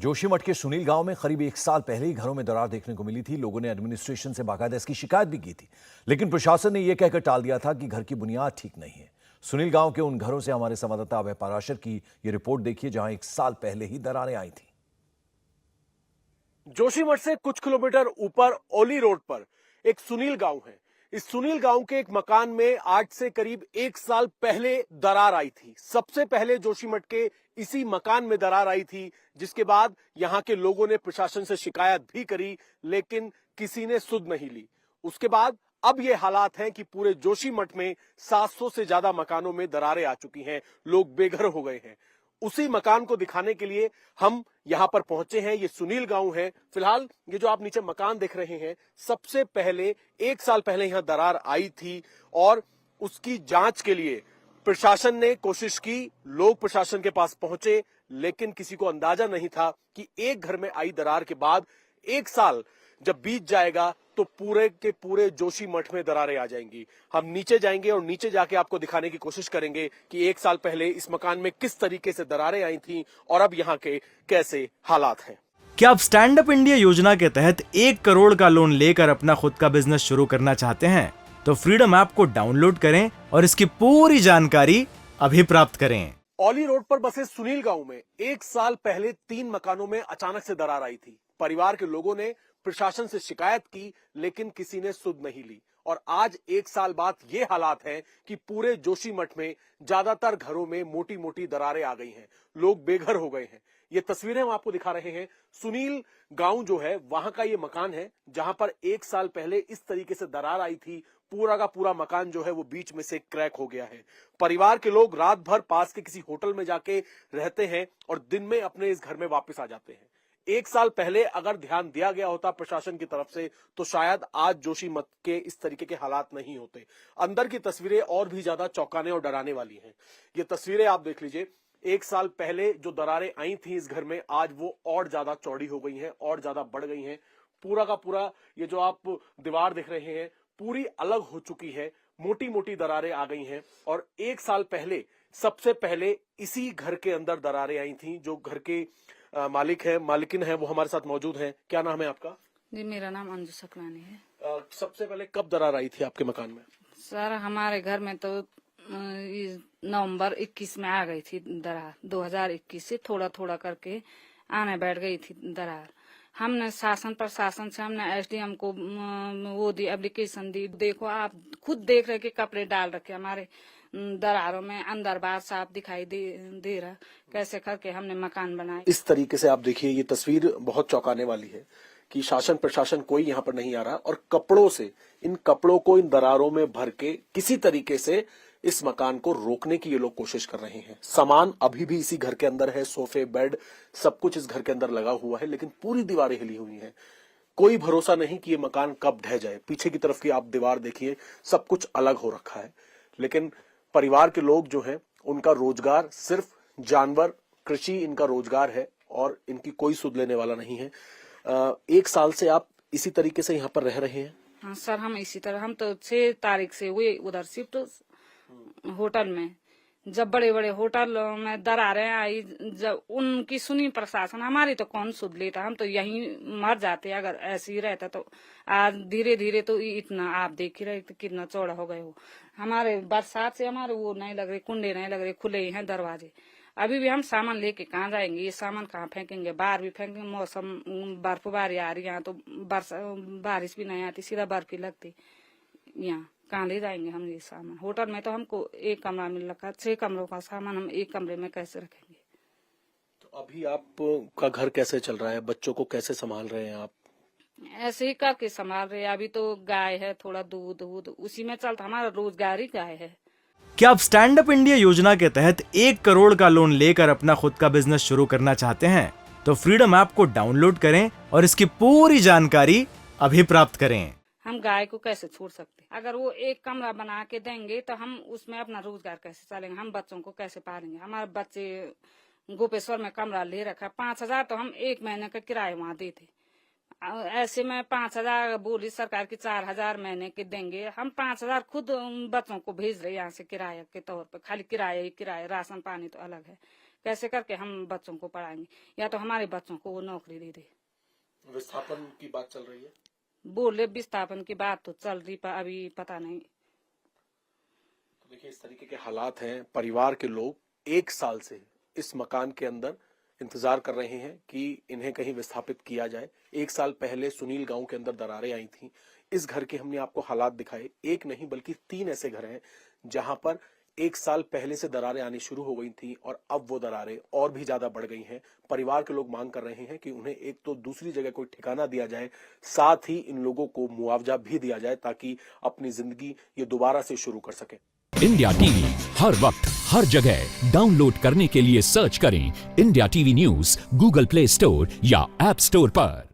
जोशीमठ के सुनील गांव में करीब 1 साल पहले ही घरों में दरार देखने को मिली थी। लोगों ने एडमिनिस्ट्रेशन से बाकायदा इसकी शिकायत भी की थी, लेकिन प्रशासन ने यह कहकर टाल दिया था कि घर की बुनियाद ठीक नहीं है। सुनील गांव के उन घरों से हमारे संवाददाता अभय पाराशर की यह रिपोर्ट देखिए, जहां 1 साल पहले ही दरारें आई थी। जोशीमठ से कुछ किलोमीटर ऊपर ओली रोड पर एक सुनील गांव है। इस सुनील गांव के एक मकान में आज से करीब 1 साल पहले दरार आई थी। सबसे पहले जोशीमठ के इसी मकान में दरार आई थी, जिसके बाद यहां के लोगों ने प्रशासन से शिकायत भी करी, लेकिन किसी ने सुध नहीं ली। उसके बाद अब ये हालात हैं कि पूरे जोशीमठ में 700 से ज्यादा मकानों में दरारें आ चुकी हैं, लोग बेघर हो गए हैं। उसी मकान को दिखाने के लिए हम यहां पर पहुंचे हैं। ये सुनील गांव है। फिलहाल ये जो आप नीचे मकान देख रहे हैं, सबसे पहले 1 साल पहले यहां दरार आई थी और उसकी जांच के लिए प्रशासन ने कोशिश की। लोग प्रशासन के पास पहुंचे, लेकिन किसी को अंदाजा नहीं था कि एक घर में आई दरार के बाद 1 साल जब बीत जाएगा तो पूरे के पूरे जोशीमठ में दरारें आ जाएंगी। हम नीचे जाएंगे और नीचे जाके आपको दिखाने की कोशिश करेंगे कि 1 साल पहले इस मकान में किस तरीके से दरारें आई थीं और अब यहाँ के कैसे हालात हैं। क्या आप स्टैंड अप इंडिया योजना के तहत 1 करोड़ का लोन लेकर अपना खुद का बिजनेस शुरू करना चाहते हैं? तो फ्रीडम ऐप को डाउनलोड करें और इसकी पूरी जानकारी अभी प्राप्त करें। ओली रोड पर बसे सुनील गांव में 1 साल पहले 3 मकानों में अचानक से दरार आई थी। परिवार के लोगों ने प्रशासन से शिकायत की, लेकिन किसी ने सुध नहीं ली और आज 1 साल बाद ये हालात हैं कि पूरे जोशीमठ में ज्यादातर घरों में मोटी मोटी दरारें आ गई हैं, लोग बेघर हो गए हैं। ये तस्वीरें हम आपको दिखा रहे हैं। सुनील गांव जो है वहां का ये मकान है, जहां पर 1 साल पहले इस तरीके से दरार आई थी। पूरा का पूरा मकान जो है वो बीच में से क्रैक हो गया है। परिवार के लोग रात भर पास के किसी होटल में जाके रहते हैं और दिन में अपने इस घर में वापस आ जाते हैं। 1 साल पहले अगर ध्यान दिया गया होता प्रशासन की तरफ से तो शायद आज जोशीमठ के इस तरीके के हालात नहीं होते। अंदर की तस्वीरें और भी ज्यादा चौंकाने और डराने वाली हैं। ये तस्वीरें आप देख लीजिए। 1 साल पहले जो दरारें आई थी इस घर में, आज वो और ज्यादा चौड़ी हो गई हैं और ज्यादा बढ़ गई हैं। पूरा का पूरा ये जो आप दीवार देख रहे हैं पूरी अलग हो चुकी है, मोटी मोटी दरारें आ गई हैं। और 1 साल पहले सबसे पहले इसी घर के अंदर दरारें आई थी। जो घर के मालिकिन है वो हमारे साथ मौजूद हैं। क्या नाम है आपका? जी, मेरा नाम अंजू सकलानी है। सबसे पहले कब दरार आई थी आपके मकान में? सर, हमारे घर में तो नवंबर 21 में आ गई थी दरार। 2021 से थोड़ा थोड़ा करके आने बैठ गई थी दरार। हमने शासन प्रशासन से हमने एसडीएम को वो दी, एप्लीकेशन दी। देखो, आप खुद देख रहे कि कपड़े डाल रखे हमारे दरारों में, अंदर बाहर साफ दिखाई दे रहा। कैसे करके हमने मकान बनाए। इस तरीके से आप देखिए, ये तस्वीर बहुत चौंकाने वाली है कि शासन प्रशासन कोई यहाँ पर नहीं आ रहा और कपड़ों से इन कपड़ों को इन दरारों में भर के किसी तरीके से इस मकान को रोकने की ये लोग कोशिश कर रहे हैं। सामान अभी भी इसी घर के अंदर है, सोफे, बेड, सब कुछ इस घर के अंदर लगा हुआ है, लेकिन पूरी दीवारें हिली हुई हैं। कोई भरोसा नहीं कि ये मकान कब ढह जाए। पीछे की तरफ की आप दीवार देखिए, सब कुछ अलग हो रखा है। लेकिन परिवार के लोग जो हैं उनका रोजगार सिर्फ जानवर, कृषि इनका रोजगार है और इनकी कोई सुध लेने वाला नहीं है। 1 साल से आप इसी तरीके से यहाँ पर रह रहे हैं? हाँ सर, हम इसी तरह, हम तो 6 तारीख से हुए उधर शिफ्ट होटल में। जब बड़े बड़े होटल में दरारें आई, जब उनकी सुनी प्रशासन, हमारी तो कौन सुध लेता। हम तो यहीं मर जाते अगर ऐसे ही रहता। तो आज धीरे धीरे तो इतना आप देख ही रहे कितना चौड़ा हो गए हो। हमारे बरसात से हमारे वो नहीं लग रहे, कुंडे नहीं लग रहे, खुले ही हैं दरवाजे। अभी भी हम सामान लेके कहाँ जाएंगे? ये सामान कहाँ फेंकेंगे? बाहर भी फेंकेंगे। मौसम बर्फबारी आ रही, यहाँ तो बारिश भी नहीं आती, सीधा बर्फ ही लगती। यहाँ कहाँ ले जाएंगे हम ये सामान? होटल में तो हमको 1 कमरा मिल रखा, 6 कमरों का सामान हम 1 कमरे में कैसे रखेंगे? तो अभी आपका घर कैसे चल रहा है? बच्चों को कैसे संभाल रहे हैं आप? ऐसे ही करके संभाल रहे। अभी तो गाय है, थोड़ा दूध उसी में चलता, हमारा रोजगार ही गाय है। क्या आप स्टैंड अप इंडिया योजना के तहत 1 करोड़ का लोन लेकर अपना खुद का बिजनेस शुरू करना चाहते हैं? तो फ्रीडम ऐप को डाउनलोड करें और इसकी पूरी जानकारी अभी प्राप्त करें। हम गाय को कैसे छोड़ सकते? अगर वो 1 कमरा बना के देंगे तो हम उसमें अपना रोजगार कैसे चलेंगे? हम बच्चों को कैसे पालेंगे? हमारे बच्चे गोपेश्वर में कमरा ले रखा, 5,000 तो हम 1 महीने का किराया वहाँ देते। ऐसे में 5,000 बोली सरकार की 4,000 महीने के देंगे। हम 5,000 खुद बच्चों को भेज रहे यहाँ से किराया के तौर पर। खाली किराया ही किराया, राशन पानी तो अलग है। कैसे करके हम बच्चों को पढ़ाएंगे, या तो हमारे बच्चों को वो नौकरी दे दे। विस्थापन की बात चल रही है, बोले विस्थापन की बात तो चल रही, पर अभी पता नहीं। तो देखिए इस तरीके के हालात हैं। परिवार के लोग 1 साल से इस मकान के अंदर इंतजार कर रहे हैं कि इन्हें कहीं विस्थापित किया जाए। 1 साल पहले सुनील गांव के अंदर दरारें आई थीं। इस घर के हमने आपको हालात दिखाए। एक नहीं बल्कि 3 ऐसे घर हैं जहां पर 1 साल पहले से दरारें आनी शुरू हो गई थी और अब वो दरारें और भी ज्यादा बढ़ गई हैं। परिवार के लोग मांग कर रहे हैं कि उन्हें एक तो दूसरी जगह कोई ठिकाना दिया जाए, साथ ही इन लोगों को मुआवजा भी दिया जाए ताकि अपनी जिंदगी ये दोबारा से शुरू कर सके। इंडिया टीवी हर वक्त हर जगह डाउनलोड करने के लिए सर्च करें India TV news Google play store या ऐप स्टोर पर।